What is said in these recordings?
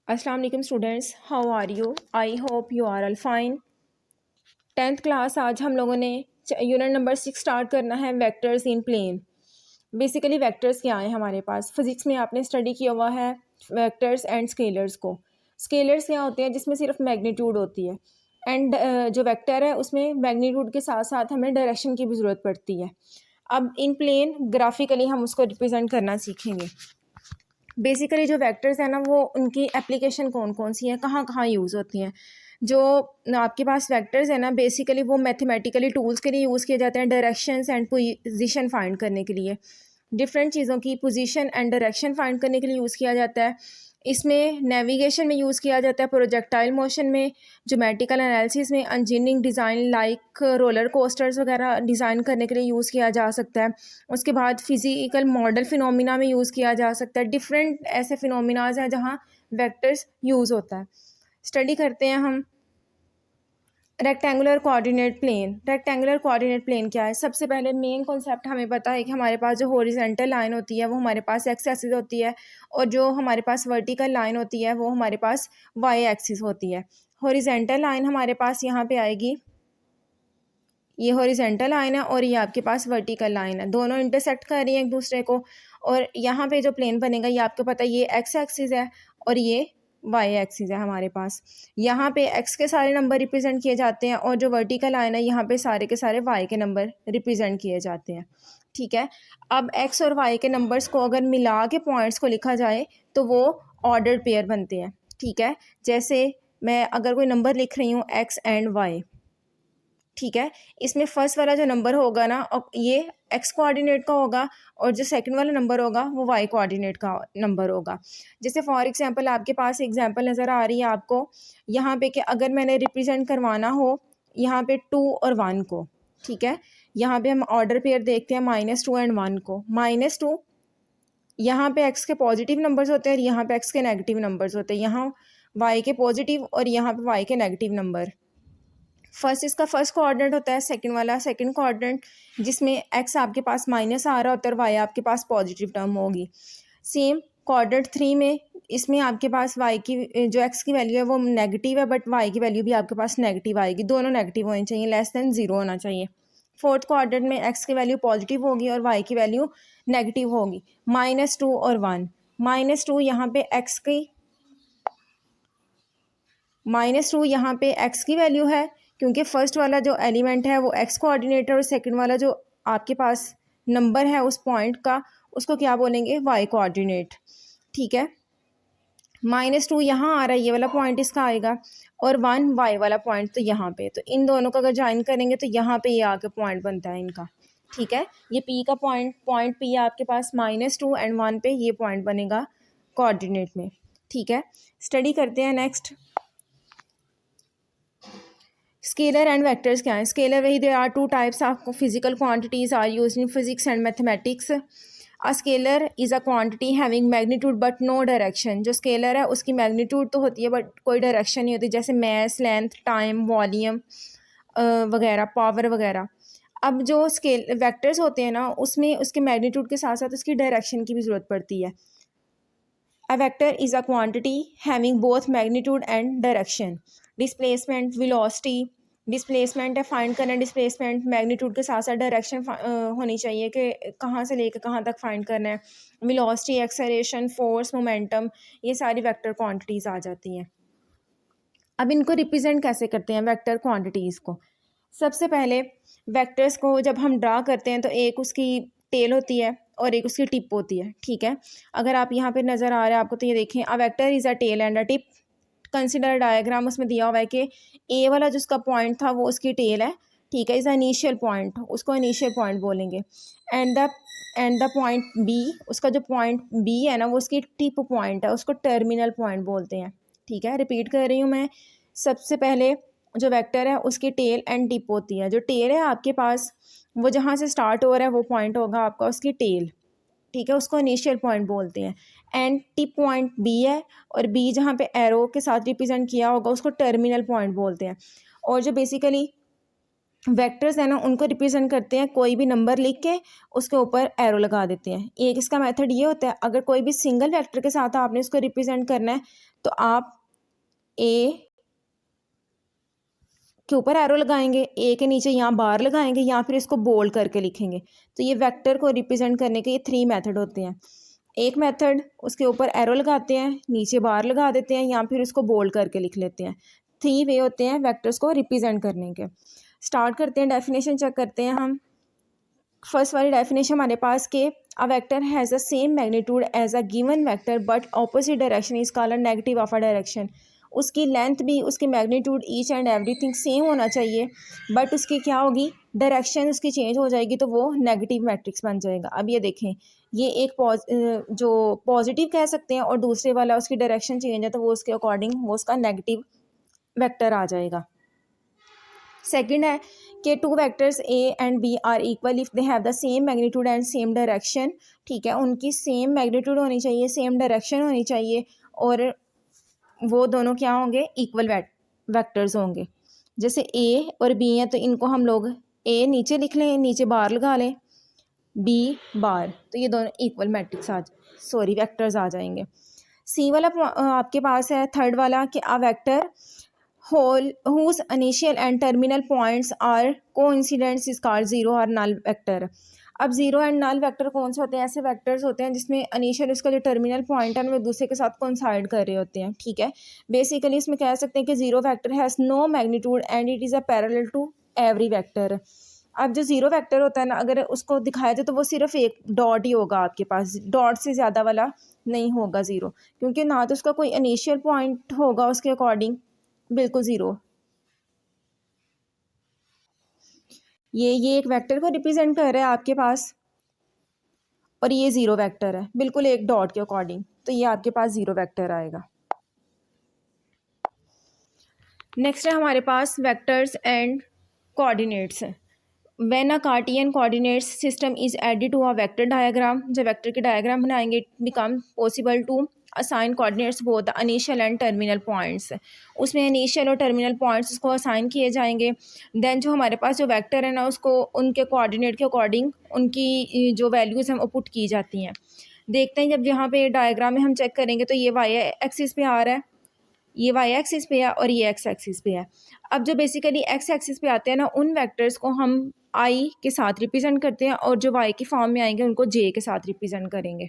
अस्सलाम वालेकुम students, how are you? I hope you are all fine. 10th class आज हम लोगों ने यूनिट नंबर 6 स्टार्ट करना है, vectors in plane. Basically vectors क्या हैं हमारे पास? फिजिक्स में आपने स्टडी किया हुआ है वेक्टर्स एंड स्केलर्स को। स्केलर्स क्या होते हैं? जिसमें सिर्फ मैग्नीट्यूड होती है, एंड जो वेक्टर है उसमें मैग्नीट्यूड के साथ साथ हमें डायरेक्शन की भी ज़रूरत पड़ती है। अब इन प्लेन ग्राफिकली हम उसको रिप्रेजेंट करना सीखेंगे। बेसिकली जो वेक्टर्स हैं ना, वो उनकी एप्लीकेशन कौन कौन सी हैं, कहाँ कहाँ यूज़ होती हैं। जो आपके पास वेक्टर्स हैं ना, बेसिकली वो मैथमेटिकली टूल्स के लिए यूज़ किए जाते हैं, डायरेक्शंस एंड पोजीशन फाइंड करने के लिए। डिफरेंट चीज़ों की पोजीशन एंड डायरेक्शन फाइंड करने के लिए यूज़ किया जाता है। इसमें नेविगेशन में यूज़ किया जाता है, प्रोजेक्टाइल मोशन में, ज्योमेट्रिकल एनालिसिस में, engineering design like roller coasters वगैरह डिज़ाइन करने के लिए यूज़ किया जा सकता है। उसके बाद फिज़िकल मॉडल फिनोमिना में यूज़ किया जा सकता है। डिफरेंट ऐसे फिनोमिनाज हैं जहाँ वेक्टर्स यूज़ होता है। स्टडी करते हैं हम rectangular coordinate plane. Rectangular coordinate plane क्या है? सबसे पहले मेन कॉन्सेप्ट हमें पता है कि हमारे पास जो हॉरिजॉन्टल लाइन होती है वो हमारे पास एक्स एक्सिस होती है, और जो हमारे पास वर्टिकल लाइन होती है वो हमारे पास वाई एक्सिस होती है। हॉरिजॉन्टल लाइन हमारे पास यहाँ पे आएगी, ये हॉरिजॉन्टल लाइन है, और ये आपके पास वर्टिकल लाइन है, दोनों इंटरसेक्ट कर रही हैं एक दूसरे को। और यहाँ पे जो प्लेन बनेगा ये आपको पता है, ये एक्स एक्सिस है और ये वाई एक्सिस है हमारे पास। यहाँ पे एक्स के सारे नंबर रिप्रेजेंट किए जाते हैं, और जो वर्टिकल लाइन है यहाँ पे सारे के सारे वाई के नंबर रिप्रेजेंट किए जाते हैं। ठीक है, अब एक्स और वाई के नंबर्स को अगर मिला के पॉइंट्स को लिखा जाए तो वो ऑर्डर्ड पेयर बनते हैं। ठीक है, जैसे मैं अगर कोई नंबर लिख रही हूँ एक्स एंड वाई, ठीक है, इसमें फर्स्ट वाला जो नंबर होगा ना, ये एक्स कोऑर्डिनेट का होगा, और जो सेकंड वाला नंबर होगा वो वाई कोऑर्डिनेट का नंबर होगा। जैसे फॉर एग्जांपल आपके पास एग्जांपल नज़र आ रही है आपको यहाँ पे, कि अगर मैंने रिप्रेजेंट करवाना हो यहाँ पे 2 और 1 को, ठीक है, यहाँ पे हम ऑर्डर पेयर देखते हैं -2 एंड 1 को। -2 यहाँ पे एक्स के पॉजिटिव नंबर्स होते हैं और यहाँ पे एक्स के नेगेटिव नंबर्स होते हैं, यहाँ वाई के पॉजिटिव और यहाँ पे वाई के नेगेटिव नंबर। फर्स्ट इसका फर्स्ट कोऑर्डिनेट होता है, सेकंड वाला सेकंड कोऑर्डिनेट, जिसमें एक्स आपके पास माइनस आ रहा होता है और वाई आपके पास पॉजिटिव टर्म होगी। सेम कोऑर्डिनेट 3 में, इसमें आपके पास वाई की जो एक्स की वैल्यू है वो नेगेटिव है, बट वाई की वैल्यू भी आपके पास नेगेटिव आएगी, दोनों नेगेटिव होनी चाहिए, लेस देन 0 होना चाहिए। फोर्थ कोऑर्डिनेट में एक्स की वैल्यू पॉजिटिव होगी और वाई की वैल्यू नेगेटिव होगी। -2 और 1, -2 यहाँ पे एक्स की -2 यहाँ पे एक्स की वैल्यू है, क्योंकि फर्स्ट वाला जो एलिमेंट है वो एक्स कोऑर्डिनेट है, और सेकंड वाला जो आपके पास नंबर है उस पॉइंट का, उसको क्या बोलेंगे? Y coordinate. ठीक है, -2 यहाँ आ रहा है, ये वाला पॉइंट इसका आएगा, और 1 वाई वाला पॉइंट तो यहाँ पे, तो इन दोनों को अगर ज्वाइन करेंगे तो यहाँ पे ये आके पॉइंट बनता है इनका। ठीक है, ये पी का पॉइंट पी आपके पास -2 एंड 1 पे ये पॉइंट बनेगा कोऑर्डिनेट में। ठीक है, स्टडी करते हैं नेक्स्ट। स्केलर एंड वेक्टर्स क्या है? स्केलर, वही there are 2 types of physical quantities are used in physics and mathematics. A scalar is a quantity having magnitude but no direction. जो स्केलर है उसकी मैग्नीट्यूड तो होती है बट कोई डायरेक्शन नहीं होती, जैसे मैस, लेंथ, टाइम, वॉल्यूम वगैरह, पावर वगैरह। अब जो स्केल वेक्टर्स होते हैं ना, उसमें उसके मैग्नीट्यूड के साथ साथ उसकी डायरेक्शन की भी ज़रूरत पड़ती है। A vector is a quantity having both magnitude and direction. Displacement, velocity, displacement है, फाइंड करना डिस्प्लेसमेंट, मैग्नीट्यूड के साथ साथ डायरेक्शन होनी चाहिए कि कहाँ से लेकर कहाँ तक फाइंड करना है। वेलोसिटी, एक्सेलरेशन, फोर्स, मोमेंटम, ये सारी वेक्टर क्वांटिटीज़ आ जाती हैं। अब इनको रिप्रेजेंट कैसे करते हैं वेक्टर क्वांटिटीज़ को? सबसे पहले वेक्टर्स को जब हम ड्रा करते हैं तो एक उसकी टेल होती है और एक उसकी टिप होती है। ठीक है, अगर आप यहाँ पे नज़र आ रहा है आपको, तो ये देखें, a vector is a tail and a tip. Consider diagram, उसमें दिया हुआ है कि ए वाला जिसका पॉइंट था वो उसकी टेल है। ठीक है, इज़ इनिशियल पॉइंट, उसको इनिशियल पॉइंट बोलेंगे। एंड द पॉइंट बी, उसका जो पॉइंट बी है ना वो उसकी टिप पॉइंट है, उसको टर्मिनल पॉइंट बोलते हैं। ठीक है, रिपीट कर रही हूँ मैं। सबसे पहले जो वेक्टर है उसकी टेल एंड टिप होती है। जो टेल है आपके पास, वो जहाँ से स्टार्ट हो रहा है वो पॉइंट होगा आपका उसकी टेल। ठीक है, उसको इनिशियल पॉइंट बोलते हैं। एंड टिप पॉइंट बी है, और बी जहाँ पे एरो के साथ रिप्रेजेंट किया होगा उसको टर्मिनल पॉइंट बोलते हैं। और जो बेसिकली वेक्टर्स है ना उनको रिप्रेजेंट करते हैं, कोई भी नंबर लिख के उसके ऊपर एरो लगा देते हैं। एक इसका मेथड ये होता है, अगर कोई भी सिंगल वेक्टर के साथ आपने उसको रिप्रेजेंट करना है तो आप ए के ऊपर एरो लगाएंगे, ए के नीचे यहाँ बार लगाएंगे, या फिर इसको बोल्ड करके लिखेंगे। तो ये वेक्टर को रिप्रेजेंट करने के ये 3 मेथड होते हैं। एक मेथड उसके ऊपर एरो लगाते हैं, नीचे बार लगा देते हैं, या फिर उसको बोल्ड करके लिख लेते हैं। 3 वे होते हैं वेक्टर्स को रिप्रेजेंट करने के। स्टार्ट करते हैं, डेफिनेशन चेक करते हैं हम। फर्स्ट वाली डेफिनेशन हमारे पास के a vector has the same magnitude as a given vector but opposite direction is called a negative of a direction. उसकी लेंथ भी, उसकी magnitude, each and everything same होना चाहिए, बट उसकी क्या होगी, डायरेक्शन उसकी चेंज हो जाएगी, तो वो नेगेटिव मैट्रिक्स बन जाएगा। अब ये देखें, ये एक जो पॉजिटिव कह सकते हैं, और दूसरे वाला उसकी डायरेक्शन चेंज है तो वो उसके अकॉर्डिंग वो उसका नेगेटिव वेक्टर आ जाएगा। सेकंड है कि 2 vectors A and B are equal if they have the same magnitude and same direction. ठीक है, उनकी सेम मैग्नीट्यूड होनी चाहिए, सेम डायरेक्शन होनी चाहिए, और वो दोनों क्या होंगे, इक्वल वेक्टर्स होंगे। जैसे ए और बी हैं तो इनको हम लोग ए नीचे लिख लें, नीचे बार लगा लें, बी बार, तो ये दोनों इक्वल मैट्रिक्स वेक्टर्स आ जाएंगे। सी वाला आपके पास है थर्ड वाला कि a vector whole whose initial and terminal points are coincidents is called zero और null vector। अब जीरो एंड नल वेक्टर कौन से होते हैं, ऐसे वेक्टर्स होते हैं जिसमें इनिशियल उसका जो टर्मिनल पॉइंट है वो दूसरे के साथ कोइंसाइड कर रहे होते हैं। ठीक है, बेसिकली इसमें कह सकते हैं कि zero vector has no magnitude and it is a parallel to every vector. अब जो जीरो वेक्टर होता है ना, अगर उसको दिखाया जाए तो वो सिर्फ एक डॉट ही होगा आपके पास, डॉट से ज़्यादा वाला नहीं होगा ज़ीरो, क्योंकि ना तो उसका कोई इनिशियल पॉइंट होगा उसके अकॉर्डिंग, बिल्कुल ज़ीरो। ये एक वेक्टर को रिप्रेजेंट कर रहा है आपके पास, और ये ज़ीरो वेक्टर है बिल्कुल एक डॉट के अकॉर्डिंग, तो ये आपके पास ज़ीरो वेक्टर आएगा। नेक्स्ट है हमारे पास vectors and coordinates. When a Cartesian coordinates system is added to a vector diagram, जब वेक्टर के डायग्राम बनाएंगे it become possible to assign coordinates both the initial and terminal points. उसमें initial और terminal points उसको assign किए जाएंगे। Then जो हमारे पास जो वेक्टर है ना, उसको उनके कोऑर्डिनेट के अकॉर्डिंग उनकी जो वैल्यूज़ हैं वो पुट की जाती हैं। देखते हैं, जब यहाँ पे डायग्राम में हम चेक करेंगे तो ये वाई एक्सिस पे आ रहा है, ये वाई एक्सिस पे है, और ये एक्स एक्सिस पे है। अब जो बेसिकली एक्स एक्सिस पे आते हैं ना, उन वेक्टर्स को हम आई के साथ रिप्रेजेंट करते हैं, और जो वाई की फॉर्म में आएंगे उनको जे के साथ रिप्रेजेंट करेंगे।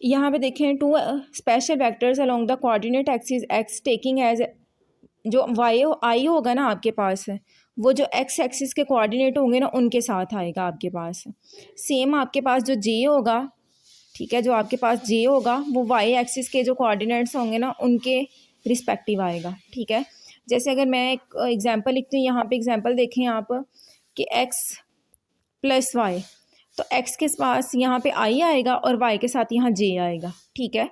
यहाँ पे देखें, 2 special vectors along the coordinate axis X taking as, जो वाई आई होगा ना आपके पास, वो जो एक्स एक्सिस के कोऑर्डिनेट होंगे ना उनके साथ आएगा आपके पास। सेम आपके पास जो जे होगा, ठीक है, जो आपके पास जे होगा वो वाई एक्सिस के जो कोऑर्डिनेट्स होंगे ना उनके रिस्पेक्टिव आएगा। ठीक है, जैसे अगर मैं एक एग्जांपल लिखती हूँ, यहाँ पे एग्जांपल देखें आप कि एक्स प्लस वाई, तो एक्स के पास यहाँ पे आई आएगा और वाई के साथ यहाँ जे आएगा। ठीक है,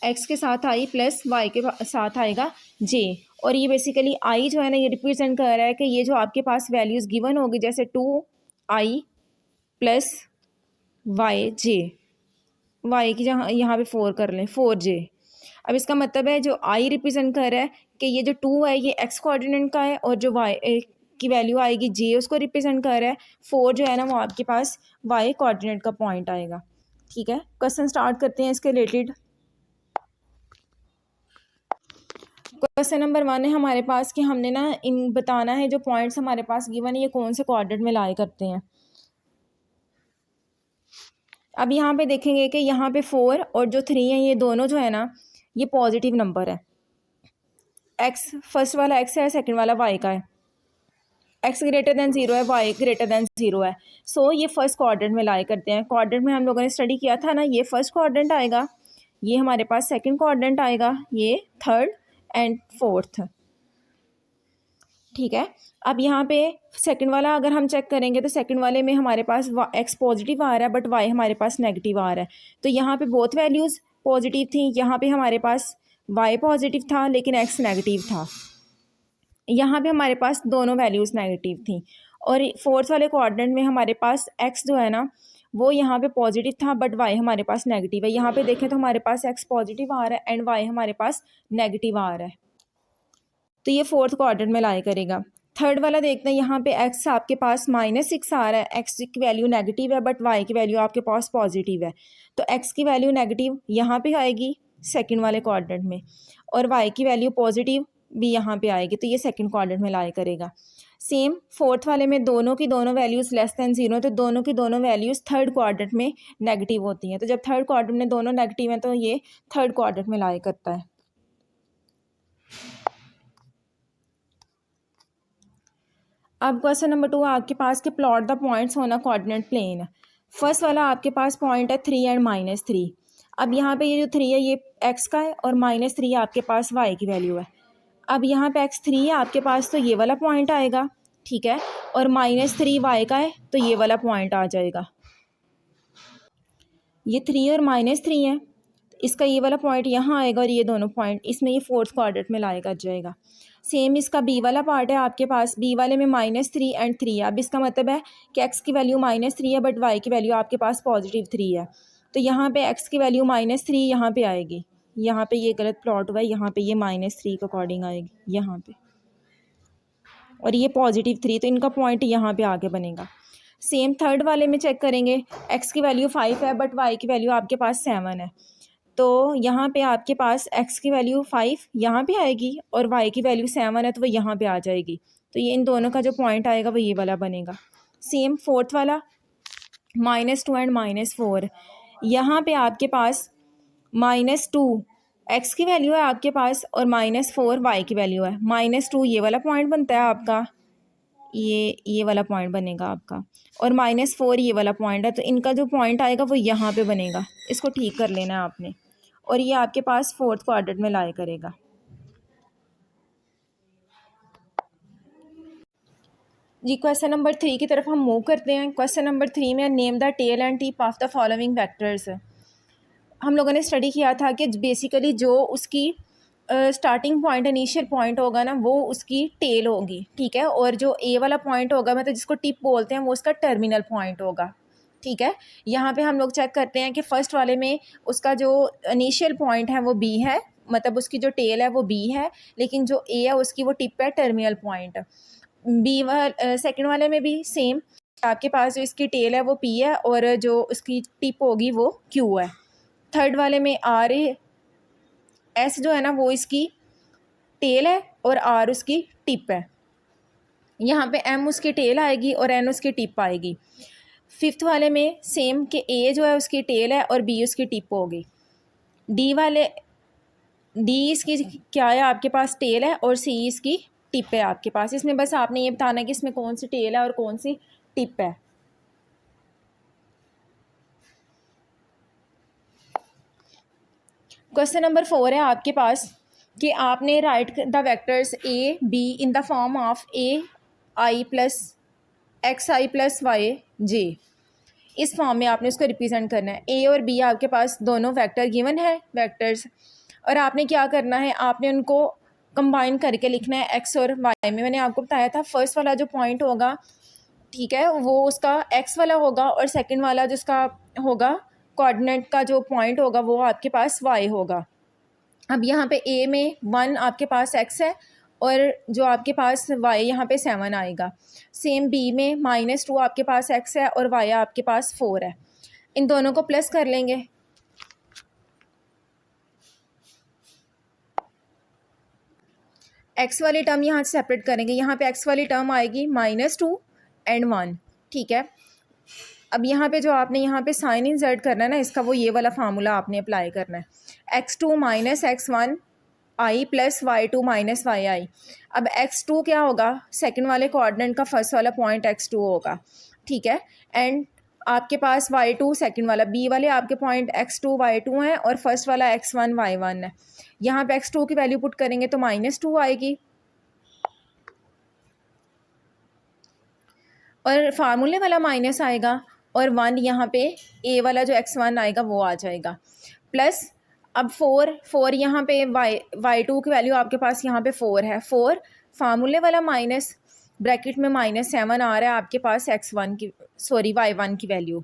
एक्स के साथ आई प्लस वाई के साथ आएगा जे, और ये बेसिकली आई जो है ना ये रिप्रेजेंट कर रहा है कि ये जो आपके पास वैल्यूज़ गिवन होगी, जैसे 2i प्लस वाई जे, वाई की जहाँ यहाँ पे 4 कर लें, 4j। अब इसका मतलब है जो आई रिप्रेजेंट कर रहा है कि ये जो 2 है ये एक्स कोऑर्डिनेट का है, और जो वाई की वैल्यू आएगी जे उसको रिप्रेजेंट कर रहा है, 4 जो है ना वो आपके पास वाई कोऑर्डिनेट का पॉइंट आएगा। ठीक है, क्वेश्चन स्टार्ट करते हैं इसके रिलेटेड। क्वेश्चन नंबर 1 है हमारे पास कि हमने ना इन बताना है जो पॉइंट्स हमारे पास गिवन है ये कौन से कोऑर्डिनेट में लाई करते हैं। अब यहाँ पे देखेंगे कि यहाँ पे 4 और जो 3 है ये दोनों जो है ना ये पॉजिटिव नंबर है। एक्स फर्स्ट वाला एक्स है, सेकंड वाला वाई का है। एक्स ग्रेटर दैन 0 है, वाई ग्रेटर दैन 0 है। सो ये फर्स्ट क्वाड्रेंट में लाई करते हैं। क्वाड्रेंट में हम लोगों ने स्टडी किया था ना, ये फर्स्ट क्वाड्रेंट आएगा, ये हमारे पास सेकंड क्वाड्रेंट आएगा, ये थर्ड एंड फोर्थ। ठीक है, अब यहाँ पे सेकंड वाला अगर हम चेक करेंगे तो सेकंड वाले में हमारे पास एक्स पॉजिटिव आ रहा है बट वाई हमारे पास नेगेटिव आ रहा है। तो यहाँ पे बोथ वैल्यूज़ पॉजिटिव थी, यहाँ पे हमारे पास वाई पॉजिटिव था लेकिन एक्स नेगेटिव था। यहाँ पे हमारे पास दोनों वैल्यूज़ नेगेटिव थी। और फोर्थ वाले क्वाड्रेंट में हमारे पास एक्स जो है ना वो यहाँ पे पॉजिटिव था बट वाई हमारे पास नेगेटिव है। यहाँ पे देखें तो हमारे पास एक्स पॉजिटिव आ रहा है एंड वाई हमारे पास नेगेटिव आ रहा है, तो ये फोर्थ क्वाड्रेंट में लाई करेगा। थर्ड वाला देखते हैं, यहाँ पे एक्स आपके पास -6 आ रहा है, एक्स की वैल्यू नेगेटिव है बट वाई की वैल्यू आपके पास पॉजिटिव है, तो एक्स की वैल्यू नेगेटिव यहाँ पे आएगी सेकंड वाले क्वाड्रेंट में, और वाई की वैल्यू पॉजिटिव भी यहाँ पे आएगी, तो ये सेकंड क्वाड्रेंट में लाई करेगा। सेम फोर्थ वाले में दोनों की दोनों वैल्यूज़ लेस दैन 0, तो दोनों की दोनों वैल्यूज़ थर्ड क्वाड्रेंट में नेगेटिव होती हैं, तो जब थर्ड क्वाड्रेंट में दोनों नेगेटिव हैं तो ये थर्ड क्वाड्रेंट में लाई करता है। अब क्वेश्चन नंबर 2 आपके पास कि plot the points on a coordinate plane. First वाला आपके पास पॉइंट है 3 एंड -3। अब यहाँ पे ये जो 3 है ये एक्स का है और -3 आपके पास वाई की वैल्यू है। अब यहाँ पे x3 है आपके पास, तो ये वाला पॉइंट आएगा, ठीक है, और -3 वाई का है तो ये वाला पॉइंट आ जाएगा। ये 3 और -3 है, इसका ये वाला पॉइंट यहाँ आएगा और ये दोनों पॉइंट इसमें ये फोर्थ क्वाड्रेंट में लाई कर जाएगा। सेम इसका बी वाला पार्ट है आपके पास, बी वाले में -3 एंड 3 है। अब इसका मतलब है कि एक्स की वैल्यू -3 है बट वाई की वैल्यू आपके पास +3 है, तो यहाँ पे एक्स की वैल्यू -3 यहाँ पे आएगी, यहाँ पे ये गलत प्लॉट हुआ है, यहाँ पे ये -3 के अकॉर्डिंग आएगी यहाँ पे, और ये +3, तो इनका पॉइंट यहाँ पे आगे बनेगा। सेम थर्ड वाले में चेक करेंगे, एक्स की वैल्यू 5 है बट वाई की वैल्यू आपके पास 7 है, तो यहाँ पे आपके पास एक्स की वैल्यू 5 यहाँ पे आएगी और वाई की वैल्यू 7 है तो वो यहाँ पे आ जाएगी, तो ये इन दोनों का जो पॉइंट आएगा वो ये वाला बनेगा। सेम फोर्थ वाला -2 एंड -4, यहाँ पे आपके पास -2 एक्स की वैल्यू है आपके पास और -4 वाई की वैल्यू है। -2 ये वाला पॉइंट बनता है आपका, ये वाला पॉइंट बनेगा आपका, और -4 ये वाला पॉइंट है, तो इनका जो पॉइंट आएगा वो यहाँ पे बनेगा, इसको ठीक कर लेना है आपने, और ये आपके पास फोर्थ क्वाड्रेंट में लाई करेगा। जी क्वेश्चन नंबर 3 की तरफ हम मूव करते हैं। क्वेश्चन नंबर 3 में name the tail and tip of the following vectors. हम लोगों ने स्टडी किया था कि बेसिकली जो उसकी स्टार्टिंग पॉइंट इनिशियल पॉइंट होगा ना वो उसकी टेल होगी, ठीक है, और जो ए वाला पॉइंट होगा मतलब जिसको टिप बोलते हैं वो उसका टर्मिनल पॉइंट होगा, ठीक है। यहाँ पे हम लोग चेक करते हैं कि फर्स्ट वाले में उसका जो इनिशियल पॉइंट है वो बी है, मतलब उसकी जो टेल है वो बी है, लेकिन जो ए है उसकी वो टिप है टर्मिनल पॉइंट। बी सेकेंड वाले में भी सेम, आपके पास जो इसकी टेल है वो पी है और जो उसकी टिप होगी वो क्यू है। थर्ड वाले में आर एस जो है ना वो इसकी टेल है और आर उसकी टिप है, यहाँ पे एम उसकी टेल आएगी और एन उसकी टिप आएगी। फिफ्थ वाले में सेम कि ए जो है उसकी टेल है और बी उसकी टिप होगी। डी इसकी क्या है आपके पास टेल है और सी इसकी टिप है आपके पास। इसमें बस आपने ये बताना है कि इसमें कौन सी टेल है और कौन सी टिप है। क्वेश्चन नंबर 4 है आपके पास कि आपने write the vectors a b in the form of a i plus x i plus y j, इस फॉर्म में आपने उसको रिप्रेजेंट करना है। ए और बी आपके पास दोनों वेक्टर गिवन है वेक्टर्स, और आपने क्या करना है, आपने उनको कंबाइन करके लिखना है एक्स और वाई में। मैंने आपको बताया था फर्स्ट वाला जो पॉइंट होगा, ठीक है, वो उसका एक्स वाला होगा और सेकंड वाला जिसका होगा कोऑर्डिनेट का जो पॉइंट होगा वो आपके पास वाई होगा। अब यहाँ पे ए में 1 आपके पास एक्स है और जो आपके पास वाई यहाँ पे 7 आएगा। सेम बी में -2 आपके पास एक्स है और वाई आपके पास 4 है। इन दोनों को प्लस कर लेंगे, एक्स वाली टर्म यहाँ से सेपरेट करेंगे, यहाँ पे एक्स वाली टर्म आएगी -2 एंड 1, ठीक है। अब यहाँ पे जो आपने यहाँ पे साइन इंसर्ट करना है ना इसका, वो ये वाला फार्मूला आपने अप्लाई करना है, x2 - x1 आई प्लस y2 - yi। अब x2 क्या होगा, सेकंड वाले कोऑर्डिनेट का फर्स्ट वाला पॉइंट x2 होगा, ठीक है, एंड आपके पास y2 सेकंड वाला, बी वाले आपके पॉइंट x2 y2 हैं और फर्स्ट वाला x1 y1 है। यहाँ पे x2 की वैल्यू पुट करेंगे तो -2 आएगी, और फार्मूले वाला माइनस आएगा और 1 यहाँ पे ए वाला जो x1 आएगा वो आ जाएगा, प्लस अब 4 यहाँ पे y2 की वैल्यू आपके पास यहाँ पे 4 है, 4 फार्मूले वाला माइनस ब्रैकेट में -7 आ रहा है आपके पास y1 की वैल्यू।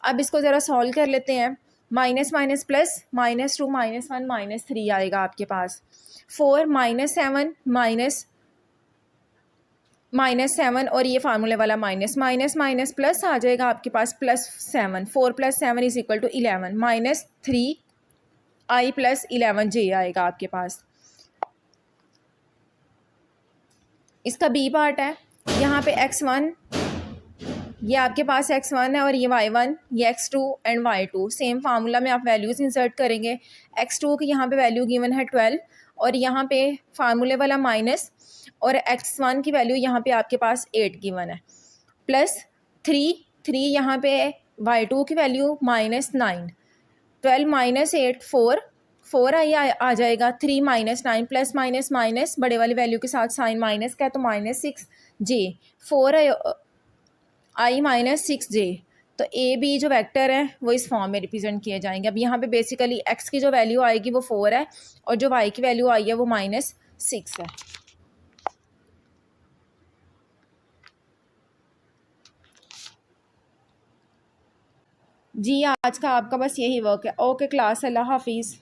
अब इसको ज़रा सॉल्व कर लेते हैं। माइनस माइनस प्लस, -2 -1 -3 आएगा आपके पास। 4 -7 -7 और ये फार्मूले वाला माइनस माइनस माइनस प्लस आ जाएगा आपके पास +7। 4 + 7 = 11 -3i + 11j आएगा आपके पास। इसका बी पार्ट है, यहाँ पे x1, ये आपके पास x1 है और ये y1, ये x2 and y2। Same formula में आप वैल्यूज़ इंसर्ट करेंगे। x2 की यहाँ पे वैल्यू गिवन है 12 और यहाँ पे फार्मूले वाला माइनस, और x1 की वैल्यू यहाँ पे आपके पास 8 गिवन है, +3 यहाँ पे y2 की वैल्यू -9। 12 - 8 4 आ जाएगा। 3 - 9 प्लस माइनस माइनस बड़े वाली वैल्यू के साथ साइन माइनस का है तो -6j। 4i - 6j। तो ए बी जो वेक्टर है वो इस फॉर्म में रिप्रेजेंट किए जाएंगे। अब यहाँ पे बेसिकली x की जो वैल्यू आएगी वो 4 है और जो y की वैल्यू आई है वो -6 है। जी आज का आपका बस यही वर्क है। ओके क्लास, अल्लाह हाफिज़।